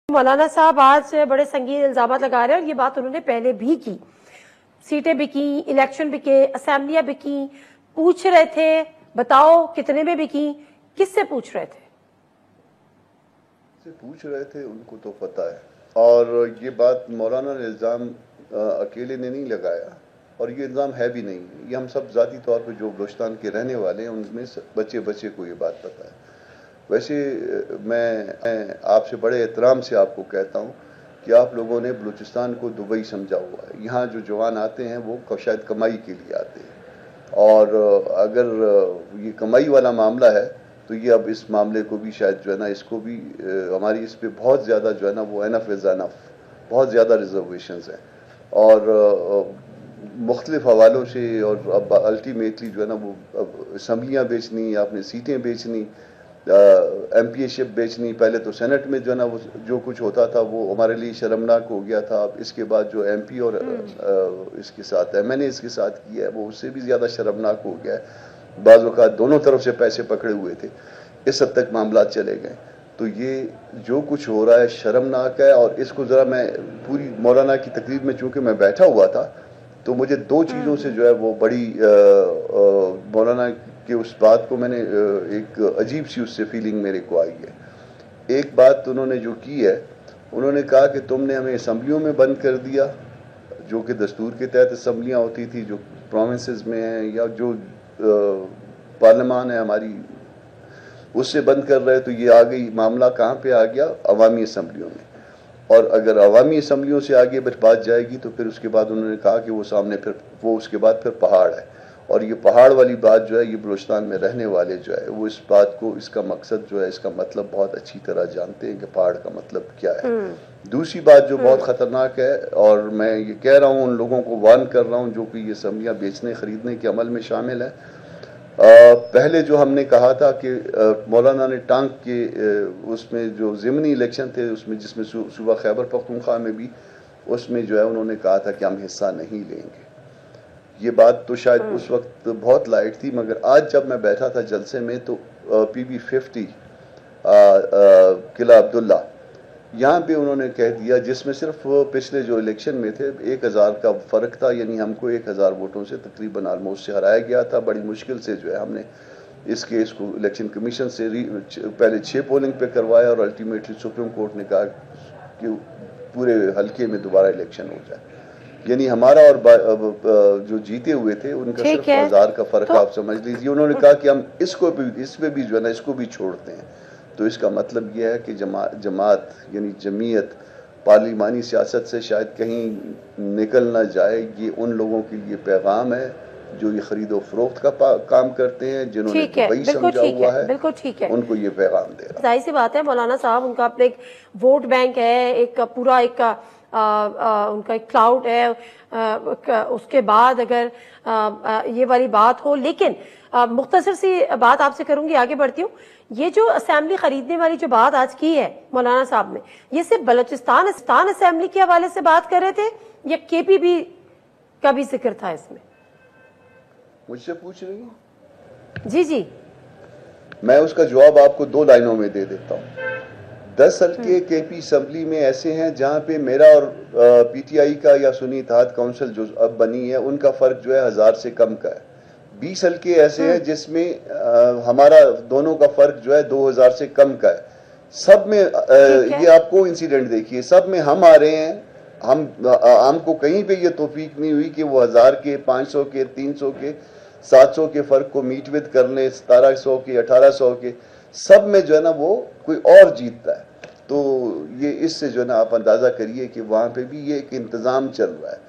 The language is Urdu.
مولانا صاحب آج بڑے سنگین الزامات لگا رہے ہیں اور یہ بات انہوں نے پہلے بھی کی. سیٹیں بکی، الیکشن بکے، اسمبلیاں بکی. پوچھ رہے تھے بتاؤ کتنے میں بکی، کس سے پوچھ رہے تھے؟ پوچھ رہے تھے ان کو تو پتہ ہے. اور یہ بات مولانا نے الزام اکیلے نے نہیں لگایا اور یہ الزام ہے بھی نہیں. یہ ہم سب ذاتی طور پہ جو بلوچستان کے رہنے والے ہیں ان میں بچے بچے کو یہ بات پتہ ہے. ویسے میں آپ سے بڑے احترام سے آپ کو کہتا ہوں کہ آپ لوگوں نے بلوچستان کو دبئی سمجھا ہوا ہے. یہاں جو جوان آتے ہیں وہ شاید کمائی کے لیے آتے ہیں، اور اگر یہ کمائی والا معاملہ ہے تو یہ اب اس معاملے کو بھی شاید جو ہے نا اس کو بھی ہماری اس پہ بہت زیادہ جو ہے نا وہ انف از انف، بہت زیادہ ریزرویشنز ہیں اور مختلف حوالوں سے. اور اب الٹیمیٹلی جو ہے نا وہ اسمبلیاں بیچنی، آپ نے سیٹیں بیچنی، ایم پی اے شپ بیچنی. پہلے تو سینٹ میں جو ہے نا وہ جو کچھ ہوتا تھا وہ ہمارے لیے شرمناک ہو گیا تھا. اب اس کے بعد جو ایم پی اور اس کے ساتھ ایم این اے اس کے ساتھ کیا ہے وہ اس سے بھی زیادہ شرمناک ہو گیا ہے. بعض اوقات دونوں طرف سے پیسے پکڑے ہوئے تھے، اس حد تک معاملات چلے گئے. تو یہ جو کچھ ہو رہا ہے شرمناک ہے. اور اس کو ذرا میں پوری مولانا کی تقریر میں چونکہ میں بیٹھا ہوا تھا تو مجھے دو چیزوں سے جو ہے وہ بڑی مولانا کہ اس بات کو میں نے ایک عجیب سی اس سے فیلنگ میرے کو آئی ہے. ایک بات انہوں نے جو کی ہے، انہوں نے کہا کہ تم نے ہمیں اسمبلیوں میں بند کر دیا، جو کہ دستور کے تحت اسمبلیاں ہوتی تھی جو پروونسز میں ہیں، یا جو پارلیمان ہے ہماری اس سے بند کر رہے. تو یہ آ گئی معاملہ کہاں پہ آ گیا؟ عوامی اسمبلیوں میں. اور اگر عوامی اسمبلیوں سے آگے بات جائے گی تو پھر اس کے بعد انہوں نے کہا کہ وہ سامنے پھر وہ اس کے بعد پھر پہاڑ ہے. اور یہ پہاڑ والی بات جو ہے یہ بلوچستان میں رہنے والے جو ہے وہ اس بات کو، اس کا مقصد جو ہے، اس کا مطلب بہت اچھی طرح جانتے ہیں کہ پہاڑ کا مطلب کیا ہے. دوسری بات جو بہت خطرناک ہے، اور میں یہ کہہ رہا ہوں ان لوگوں کو وارن کر رہا ہوں جو کہ یہ اسمبلیاں بیچنے خریدنے کے عمل میں شامل ہیں. پہلے جو ہم نے کہا تھا کہ مولانا نے ٹانک کے اس میں جو ضمنی الیکشن تھے اس میں جس میں صوبہ خیبر پختونخوا میں بھی اس میں جو ہے انہوں نے کہا تھا کہ ہم حصہ نہیں لیں گے. یہ بات تو شاید اس وقت بہت لائٹ تھی، مگر آج جب میں بیٹھا تھا جلسے میں تو پی بی 50 قلعہ عبداللہ یہاں پہ انہوں نے کہہ دیا، جس میں صرف پچھلے جو الیکشن میں تھے 1000 کا فرق تھا، یعنی ہم کو 1000 ووٹوں سے تقریباً آلموسٹ سے ہرایا گیا تھا. بڑی مشکل سے جو ہے ہم نے اس کیس کو الیکشن کمیشن سے پہلے 6 پولنگ پہ کروایا اور الٹیمیٹلی سپریم کورٹ نے کہا کہ پورے حلقے میں دوبارہ الیکشن ہو جائے. یعنی ہمارا اور جو جیتے ہوئے تھے ان کا صرف 1000 کا فرق آپ سمجھ لیجیے. انہوں نے کہا کہ ہم اس میں بھی جو ہے نا اس کو بھی چھوڑتے ہیں. تو اس کا مطلب یہ ہے کہ جماعت یعنی جمعیت پارلیمانی سیاست سے شاید کہیں نکل نہ جائے. یہ ان لوگوں کے لیے پیغام ہے جو یہ خرید و فروخت کا کام کرتے ہیں، جنہوں نے دبئی سمجھا ہوا ہے، بالکل ٹھیک ہے، ان کو یہ پیغام دے رہا. ظاہر سی بات ہے مولانا صاحب ان کا اپنے ایک ووٹ بینک ہے، ایک پورا ایک ان کا ایک کلاؤڈ ہے. اس کے بعد اگر یہ والی بات ہو، لیکن مختصر سی بات آپ سے کروں گی، آگے بڑھتی ہوں. یہ جو اسمبلی خریدنے والی جو بات آج کی ہے مولانا صاحب نے، یہ صرف بلوچستان اسمبلی کے حوالے سے بات کر رہے تھے یا کے پی بھی کا بھی ذکر تھا اس میں؟ مجھ سے پوچھ رہی ہیں؟ جی میں اس کا جواب آپ کو 2 لائنوں میں دے دیتا ہوں. 10 حلقے کے پی اسمبلی میں ایسے ہیں جہاں پہ میرا اور پی ٹی آئی کا یا سنی اتحاد کونسل جو اب بنی ہے ان کا فرق جو ہے 1000 سے کم کا ہے. 20 حلقے ایسے ہیں جس میں ہمارا دونوں کا فرق جو ہے 2000 سے کم کا ہے. سب میں یہ آپ کو انسیڈنٹ دیکھیے، سب میں ہم آ رہے ہیں. ہم کو کہیں پہ یہ توفیق نہیں ہوئی کہ وہ 1000 کے، 500 کے، 300 کے، 700 کے فرق کو میٹ وت کر لیں. 1700 کے، 1800 کے، سب میں جو ہے نا وہ کوئی اور جیتتا ہے. تو یہ اس سے جو ہے نا آپ اندازہ کریے کہ وہاں پہ بھی یہ ایک انتظام چل رہا ہے.